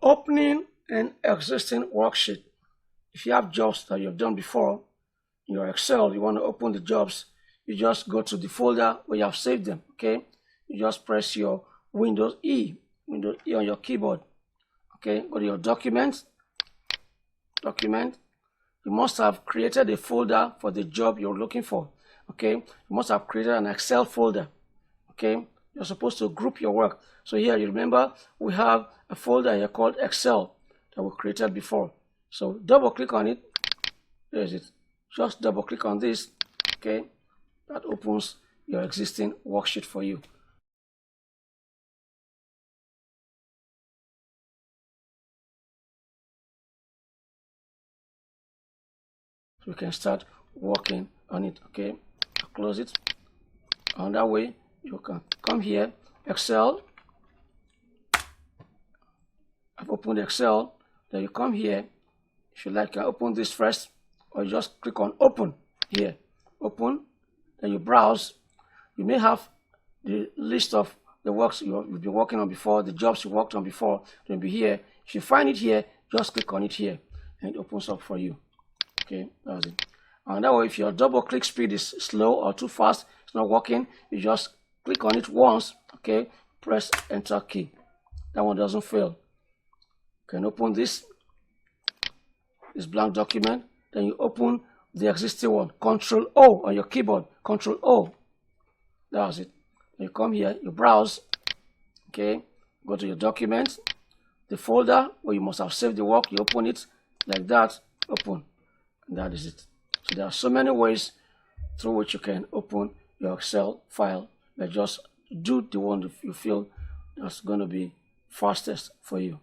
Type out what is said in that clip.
Opening an existing worksheet. If you have jobs that you've done before in your Excel, you want to open the jobs, you just go to the folder where you have saved them, okay? You just press your Windows E on your keyboard, okay? Go to your document. You must have created a folder for the job you're looking for, okay? You must have created an Excel folder, okay? You're supposed to group your work. So here, you remember, we have a folder here called Excel that we created before. So double click on it. There is it. Just double click on this, okay? That opens your existing worksheet for you. So we can start working on it, okay? I'll close it. On that way, you can come here, Excel. I've opened Excel. Then you come here. If you like, you can open this first, or you just click on Open here. Open. Then you browse. You may have the list of the works you've been working on before, the jobs you worked on before. They'll be here. If you find it here, just click on it here, and it opens up for you. Okay, that's it. And that way, if your double click speed is slow or too fast, it's not working, you just click on it once, okay, press Enter key. That one doesn't fail. You can open this blank document, then you open the existing one, Control O on your keyboard, Control O. That's it. You come here, you browse, okay, go to your documents, the folder where you must have saved the work, you open it like that, open, and that is it. So there are so many ways through which you can open your Excel file, but just do the one you feel that's going to be fastest for you.